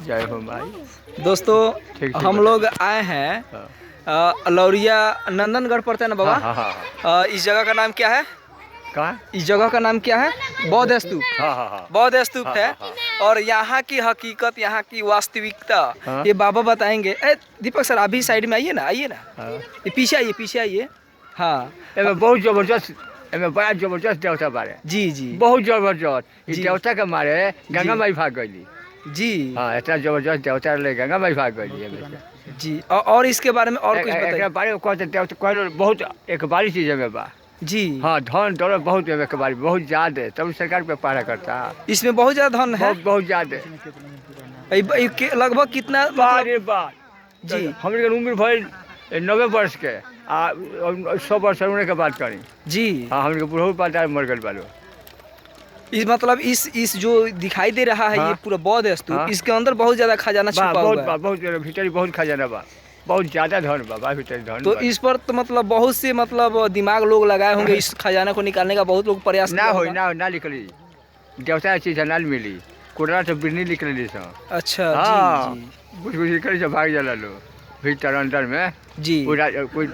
जय हो भाई। दोस्तों हम लोग आए हैं लौरिया नंदनगढ़ पड़ता है ना बाबा। हाँ। इस जगह का नाम क्या है? कहाँ? इस जगह का नाम क्या है? बौद्ध स्तूप। हाँ। बौद्ध स्तूप है। और यहाँ की हकीकत, यहाँ की वास्तविकता ये बाबा बताएंगे। दीपक सर अभी साइड में आइए ना, आइए ना। ये पीछे आइए। हाँ, बहुत जबरदस्त, बड़ा जबरदस्त देवता बारे। जी बहुत जबरदस्त। इस देवता के मारे गंगा माई भाग गई जी। हाँ, इतना जबरदस्त देवता रहे, गंगा माई भाग गई जी। और इसके बारे में और कुछ बताइए। बारे में कहते बहुत एक बारी चीज में बा जी। हाँ, धन दौलत बहुत एक बारी बहुत ज्यादा, तब सरकार पे पहरा करता। इसमें बहुत ज्यादा धन है, बहुत ज्यादा। लगभग कितना? बारे बार जी। हम लोग उम्र भर 90 वर्ष के 100 वर्ष होने के बात करी जी। हाँ, हम लोग बुढ़ऊ पाता मर गए बालो। इस मतलब इस जो दिखाई दे रहा है ये पूरा बौद्ध स्तूप, इसके अंदर बहुत ज्यादा खजाना छुपा हुआ है। बहुत भीतर बहुत खजाना बा, बहुत ज्यादा धन बा भीतर धन। तो इस पर तो मतलब बहुत से मतलब दिमाग लोग लगाए होंगे इस खजाना को निकालने का, बहुत लोग प्रयास ना हो ना निकली देवता चीज ना मिली, कोडरा से बिरनी निकली सब। अच्छा जी। कुछ निकली से भाग जाला लो भीतर अंदर में जी। कोई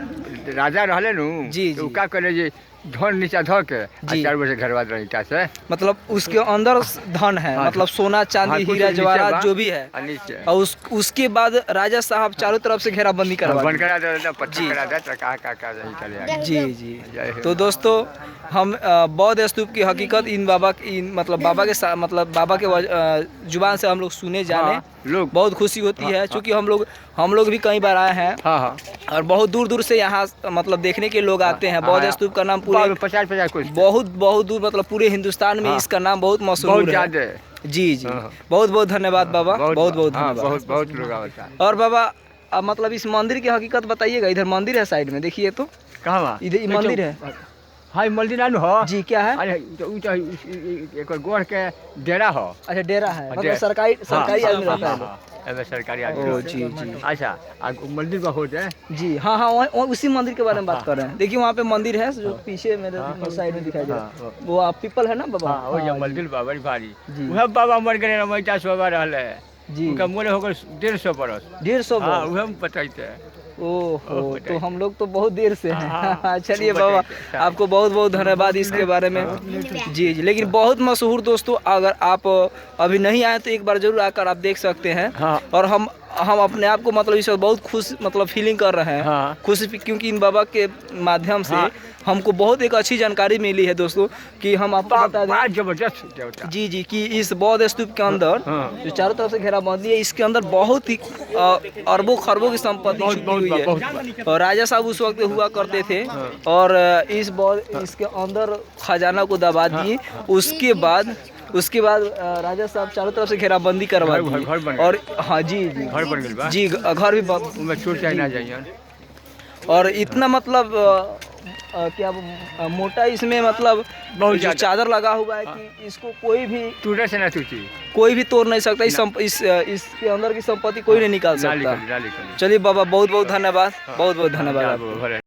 राजा रहले नु जी तो का करे जी धन नीचा धो के 4 बजे घरवा रही से मतलब उसके अंदर धन है। मतलब सोना चांदी हीरा जवाहरात जो भी है। और उसके बाद राजा साहब चारों तरफ से घेराबंदी करा जी। तो दोस्तों हम बौद्ध स्तूप की हकीकत इन बाबा की बाबा के जुबान से हम लोग सुने जाने लोग बहुत खुशी होती है। क्योंकि हम लोग भी कई बार आए हैं और बहुत दूर दूर से यहाँ मतलब देखने के लोग आते हैं। बौद्ध स्तूप का नाम पूरे 50 बहुत दूर मतलब पूरे हिंदुस्तान में इसका नाम बहुत मशहूर है। जी। बहुत धन्यवाद बाबा, बहुत धन्यवाद। बहुत लोग। और बाबा मतलब इस मंदिर की हकीकत बताइएगा। इधर मंदिर है साइड में, देखिए तो कहाँ इधर मंदिर है। हाँ, मंदिर ना हो जी। क्या है? अरे एक गोड़ के डेरा हो। अच्छा, डेरा है मतलब सरकारी आदमी रहता है। सरकारी आदमी। जी। अच्छा, मंदिर बहुत है जी। हाँ, उसी मंदिर के बारे में बात कर रहे हैं। देखिए वहाँ पे मंदिर है जो पीछे मेरे साइड में दिखाई दे रहा है, वो आप पीपल है ना बाबा। वो मंदिर बाबा भारी वह बाबा मर गए रमैता सोबा रहले जी। उनका मोरे हो गए 150 बरस। 150 बरस वह बताइते। ओहो, तो हम लोग तो बहुत देर से हैं। चलिए बाबा, आपको बहुत धन्यवाद इसके बारे में जी। लेकिन बहुत मशहूर दोस्तों, अगर आप अभी नहीं आए तो एक बार जरूर आकर आप देख सकते हैं। और हम अपने आप को मतलब इस बहुत खुश मतलब फीलिंग कर रहे हैं खुश, क्योंकि इन बाबा के माध्यम से हमको बहुत एक अच्छी जानकारी मिली है दोस्तों कि हम आपको बता दें जबरदस्त जी कि इस बौद्ध स्तूप के अंदर जो चारों तरफ से घेराबंदी है, इसके अंदर बहुत ही अरबों खरबों की संपत्ति छुपी हुई है। और राजा साहब उस वक्त हुआ करते थे और इसके अंदर खजाना को दबा दिए। उसके बाद राजा साहब चारों तरफ से घेराबंदी करवा दी। और हाँ जी घर बन गया जी, घर भी छोड़ चाहे जाइए। और इतना मतलब क्या मोटा इसमें मतलब जो चादर लगा हुआ है कि इसको कोई भी टूटे से ना टूटी, कोई भी तोड़ नहीं सकता। इसके अंदर की संपत्ति कोई नहीं निकाल सकता। चलिए बाबा, बहुत धन्यवाद, बहुत धन्यवाद।